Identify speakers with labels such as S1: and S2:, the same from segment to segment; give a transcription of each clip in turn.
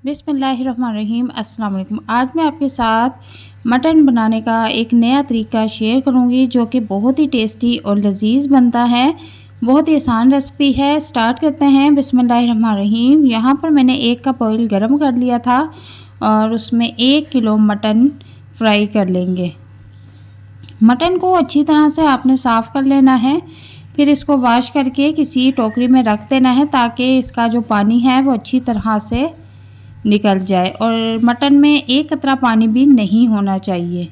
S1: बिस्मिल्लाहिर्रहमानिर्रहीम। अस्सलाम वालेकुम। आज मैं आपके साथ मटन बनाने का एक नया तरीका शेयर करूंगी जो कि बहुत ही टेस्टी और लजीज बनता है। बहुत ही आसान रेसिपी है। स्टार्ट करते हैं। बिस्मिल्लाहिर्रहमानिर्रहीम। यहाँ पर मैंने 1 कप ऑयल गरम कर लिया था और उसमें 1 किलो मटन फ्राई कर लेंगे। मटन को अच्छी तरह से आपने साफ़ कर लेना है। फिर इसको वॉश करके किसी टोकरी में रख देना है ताकि इसका जो पानी है वो अच्छी तरह से निकल जाए और मटन में एक कतरा पानी भी नहीं होना चाहिए।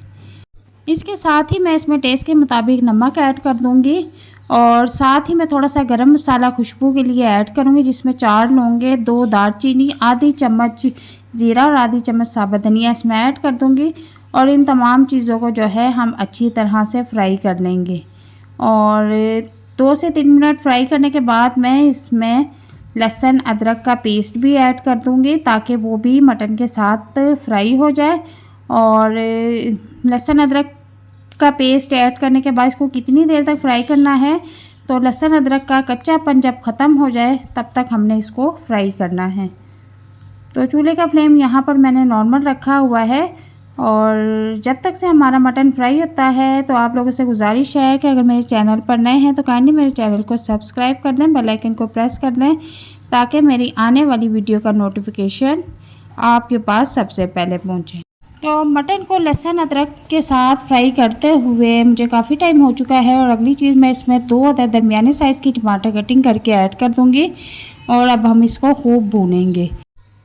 S1: इसके साथ ही मैं इसमें टेस्ट के मुताबिक नमक ऐड कर दूंगी और साथ ही मैं थोड़ा सा गरम मसाला खुशबू के लिए ऐड करूंगी, जिसमें 4 लौंगे, 2 दालचीनी, आधी चम्मच ज़ीरा और आधी चम्मच साबुत धनिया इसमें ऐड कर दूंगी। और इन तमाम चीज़ों को जो है हम अच्छी तरह से फ्राई कर लेंगे और 2 से 3 मिनट फ्राई करने के बाद मैं इसमें लहसुन अदरक का पेस्ट भी ऐड कर दूंगी ताकि वो भी मटन के साथ फ्राई हो जाए। और लहसुन अदरक का पेस्ट ऐड करने के बाद इसको कितनी देर तक फ्राई करना है, तो लहसुन अदरक का कच्चापन जब ख़त्म हो जाए तब तक हमने इसको फ्राई करना है। तो चूल्हे का फ्लेम यहाँ पर मैंने नॉर्मल रखा हुआ है और जब तक से हमारा मटन फ्राई होता है तो आप लोगों से गुजारिश है कि अगर मेरे चैनल पर नए हैं तो काइंडली मेरे चैनल को सब्सक्राइब कर दें, बेल आइकन को प्रेस कर दें ताकि मेरी आने वाली वीडियो का नोटिफिकेशन आपके पास सबसे पहले पहुंचे। तो मटन को लहसुन अदरक के साथ फ्राई करते हुए मुझे काफ़ी टाइम हो चुका है और अगली चीज़ मैं इसमें 2 अदद दरमियाने साइज़ की टमाटर कटिंग करके ऐड कर दूँगी और अब हम इसको खूब भूनेंगे।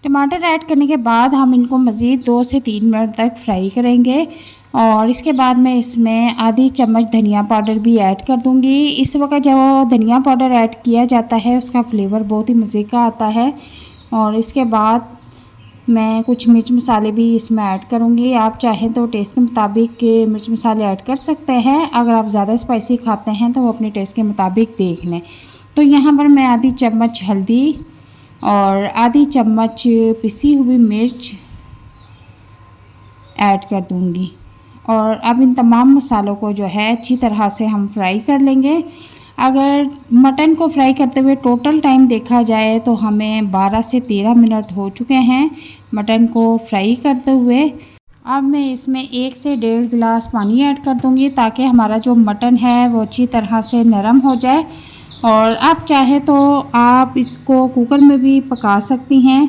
S1: टमाटर ऐड करने के बाद हम इनको मज़ीद 2 से 3 मिनट तक फ्राई करेंगे और इसके बाद मैं इसमें आधी चम्मच धनिया पाउडर भी ऐड कर दूंगी। इस वक्त जब धनिया पाउडर ऐड किया जाता है उसका फ्लेवर बहुत ही मज़े का आता है। और इसके बाद मैं कुछ मिर्च मसाले भी इसमें ऐड करूंगी। आप चाहें तो टेस्ट के मुताबिक मिर्च मसाले ऐड कर सकते हैं। अगर आप ज़्यादा स्पाइसी खाते हैं तो वो अपने टेस्ट के मुताबिक देख लें। तो यहाँ पर मैं आधी चम्मच हल्दी और आधी चम्मच पिसी हुई मिर्च ऐड कर दूंगी और अब इन तमाम मसालों को जो है अच्छी तरह से हम फ्राई कर लेंगे। अगर मटन को फ्राई करते हुए टोटल टाइम देखा जाए तो हमें 12 से 13 मिनट हो चुके हैं मटन को फ्राई करते हुए। अब मैं इसमें 1 से 1.5 गिलास पानी ऐड कर दूंगी ताकि हमारा जो मटन है वो अच्छी तरह से नरम हो जाए। और आप चाहे तो आप इसको कुकर में भी पका सकती हैं।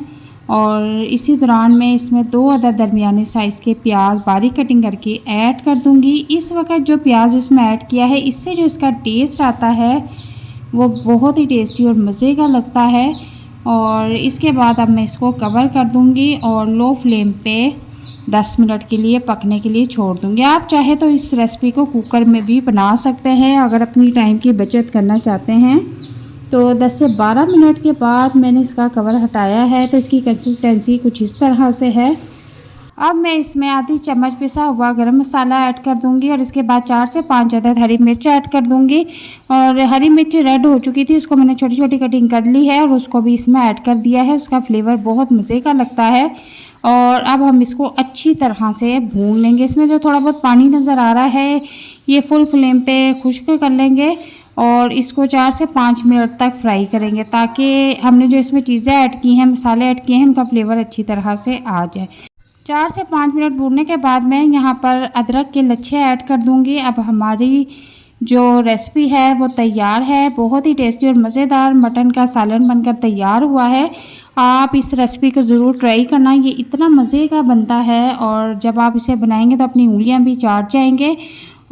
S1: और इसी दौरान मैं इसमें 2 अदद दरमियाने साइज़ के प्याज बारीक कटिंग करके ऐड कर दूंगी। इस वक्त जो प्याज इसमें ऐड किया है इससे जो इसका टेस्ट आता है वो बहुत ही टेस्टी और मज़े का लगता है। और इसके बाद अब मैं इसको कवर कर दूंगी और लो फ्लेम पे 10 मिनट के लिए पकने के लिए छोड़ दूंगी। आप चाहे तो इस रेसिपी को कुकर में भी बना सकते हैं अगर अपनी टाइम की बचत करना चाहते हैं। तो 10 से 12 मिनट के बाद मैंने इसका कवर हटाया है तो इसकी कंसिस्टेंसी कुछ इस तरह से है। अब मैं इसमें आधी चम्मच पिसा हुआ गरम मसाला ऐड कर दूंगी और इसके बाद 4 से 5 अदद हरी मिर्च ऐड कर दूंगी। और हरी मिर्च रेड हो चुकी थी, उसको मैंने छोटी छोटी कटिंग कर ली है और उसको भी इसमें ऐड कर दिया है। उसका फ्लेवर बहुत मज़े का लगता है। और अब हम इसको अच्छी तरह से भून लेंगे। इसमें जो थोड़ा बहुत पानी नज़र आ रहा है ये फुल फ्लेम पे खुश्क कर लेंगे और इसको 4 से 5 मिनट तक फ्राई करेंगे ताकि हमने जो इसमें चीज़ें ऐड की हैं, मसाले ऐड किए हैं, उनका फ्लेवर अच्छी तरह से आ जाए। 4 से 5 मिनट भूनने के बाद मैं यहाँ पर अदरक के लच्छे ऐड कर दूँगी। अब हमारी जो रेसिपी है वो तैयार है। बहुत ही टेस्टी और मज़ेदार मटन का सालन बनकर तैयार हुआ है। आप इस रेसिपी को ज़रूर ट्राई करना, ये इतना मज़े का बनता है और जब आप इसे बनाएंगे तो अपनी उंगलियां भी चाट जाएंगे।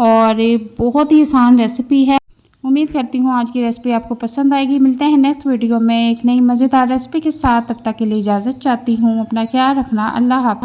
S1: और बहुत ही आसान रेसिपी है। उम्मीद करती हूँ आज की रेसिपी आपको पसंद आएगी। मिलते हैं नेक्स्ट वीडियो में एक नई मज़ेदार रेसिपी के साथ। तब तक के लिए इजाज़त चाहती हूँ। अपना ख्याल रखना। अल्लाह हाफ़िज़।